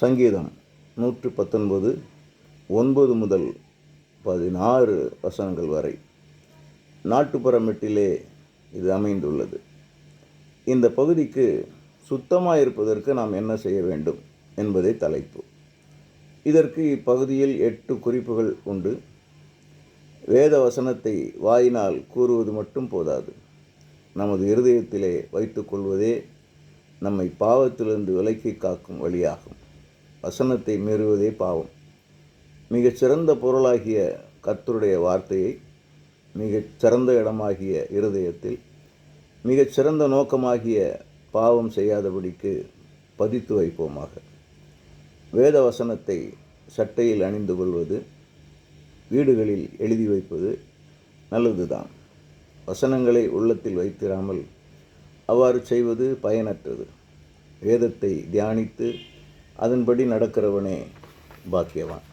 சங்கீதம் 119 9 முதல் 16 வசனங்கள் வரை நாட்டுப்புற மெட்டிலே இது அமைந்துள்ளது. இந்த பகுதிக்கு சுத்தமாக இருப்பதற்கு நாம் என்ன செய்ய வேண்டும் என்பதே தலைப்பு. இதற்கு இப்பகுதியில் 8 குறிப்புகள் உண்டு. வேத வசனத்தை வாயினால் கூறுவது மட்டும் போதாது. நமது இருதயத்திலே வைத்துக்கொள்வதே நம்மை பாவத்திலிருந்து விலக்கி காக்கும் வழியாகும். வசனத்தை மீறுவதே பாவம். மிகச்சிறந்த பொருளாகிய கர்த்தருடைய வார்த்தையை மிகச்சிறந்த இடமாகிய இருதயத்தில் மிகச்சிறந்த நோக்கமாகிய பாவம் செய்யாதபடிக்கு பதித்து வைப்போமாக. வேத வசனத்தை சட்டையில் அணிந்து கொள்வது, வீடுகளில் எழுதி வைப்பது நல்லதுதான். வசனங்களை உள்ளத்தில் வைத்திராமல் அவ்வாறு செய்வது பயனற்றது. வேதத்தை தியானித்து அதன்படி நடக்கிறவனே பாக்கியவான்.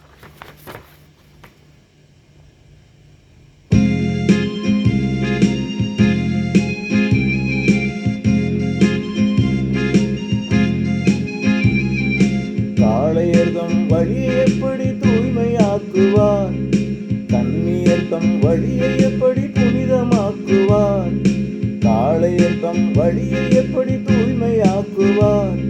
காளையர்தம் வழியை எப்படி தூய்மையாக்குவார், கன்னியர்தம் வழியை எப்படி புனிதமாக்குவார். காளையர்தம் வழியை எப்படி தூய்மையாக்குவார்,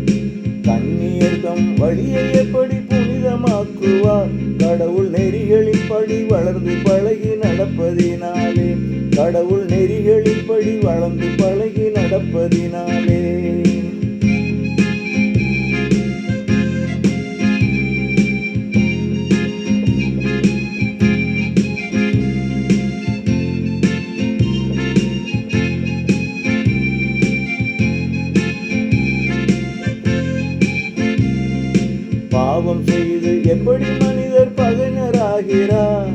கன்னியர்தம் வழியை எப்படி புனிதமாக்குவார். கடவுள் நெறிகளின்படி வளர்ந்து பழகி நடப்பதினாலே, கடவுள் நெறிகளின்படி வளர்ந்து பழகி நடப்பதினாலே. பாவம் செய்து எப்படி மனிதர் பகைஞராகிறார்,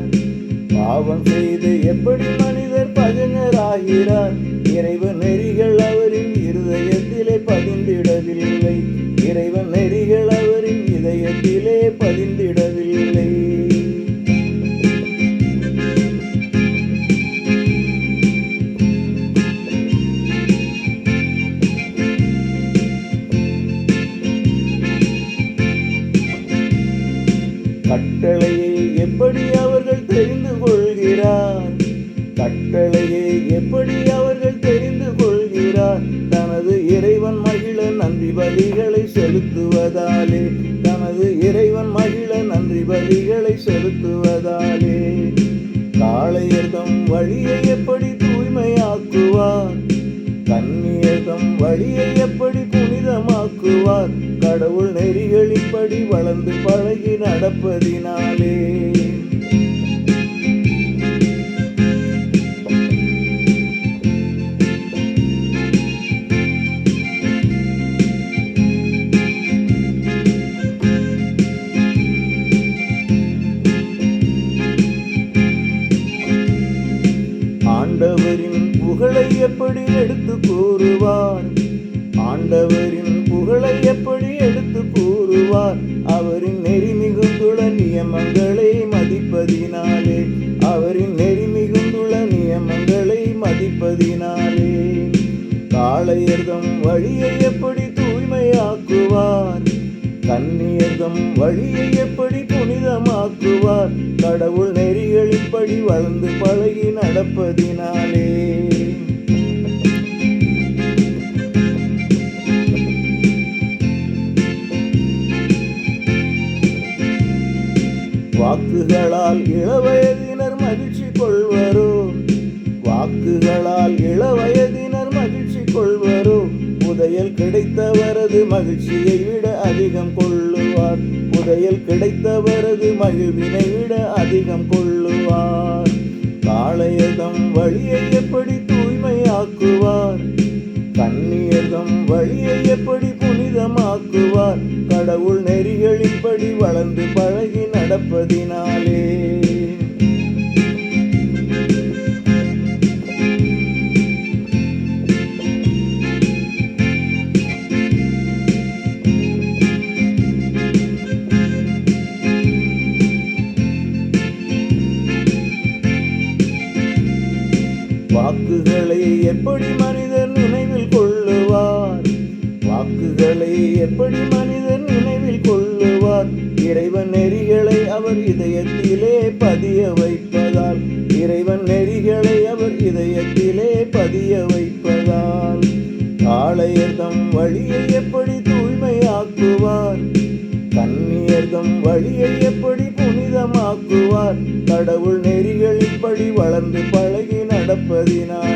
பாவம் செய்து எப்படி மனிதர் பகைஞராகிறார். இறைவன் நெறிகள் அவரின் இருதயத்திலே பதிந்திடவில்லை, இறைவன் நெறிகள் அவரின் இதயத்திலே பதிந்திடவில்லை. கட்டளையை எப்படி அவர்கள் தெரிந்து கொள்கிறார், கட்டளையை எப்படி அவர்கள் தெரிந்து கொள்கிறார். தனது இறைவன் மகிழ நன்றி பலிகளை செலுத்துவதாலே, தனது இறைவன் மகிழ நன்றி பலிகளை செலுத்துவதாலே. காளையர்தம் வழியை எப்படி தூய்மையாக்குவார், கன்னியர்தம் வழியை எப்படி புனிதமாக்குவார். கடவுள் நெறிகளின்படி வளர்ந்து பழகி நடப்பதினாலே. ஆண்டவரின் புகழை எப்படி எடுத்து கூறுவார், ஆண்டவரின் புகழை எப்படி எடுத்து கூறுவார். அவரின் நெறி மிகுந்துள்ள நியமங்களை மதிப்பதினாலே, அவரின் நெறி மிகுந்துள்ள நியமங்களை மதிப்பதினாலே. காளையர்தம் வழியை எப்படி தூய்மையாக்குவார், கன்னியர்தம் வழியை எப்படி புனிதமாக்குவார். கடவுள் நெறிகளின்படி வளர்ந்து பழகி நடப்பதினாலே. வாக்குகளால் இளவயதினர் மகிழ்ச்சி கொள்வரோ, வாக்குகளால் இளவயதினர் மகிழ்ச்சி கொள்வரோ. புதையல் கிடைத்தவரது மகிழ்ச்சியை விட அதிகம் கொள்ளுவார், புதையல் கிடைத்தவரது மகிழ்வினை விட அதிகம் கொள்ளுவார். காளையர்தம் வழியை எப்படி தூய்மையாக்குவார், கன்னியர்தம் வழியை எப்படி புனிதமாக்குவார். கடவுள் நெறிகளின்படி வளர்ந்து பழகி நடப்பதினாலே. வாக்குகளை எப்படி மனிதர் நினைவில் கொள்ளுவார், வாக்குகளை எப்படி மனிதர் நினைவில் கொள்ளுவார். இறைவன் நெறிகளை அவர் இதயத்திலே பதிய வைப்பதால், இறைவன் நெறிகளை அவர் இதயத்திலே பதிய வைப்பதால், காளையர்தம் வழியை எப்படி தூய்மையாக்குவார், கன்னியர்தம் வழியை எப்படி புனிதமாக்குவார். கடவுள் நெறிகளின்படி வளர்ந்து பழகி நடப்பதினால்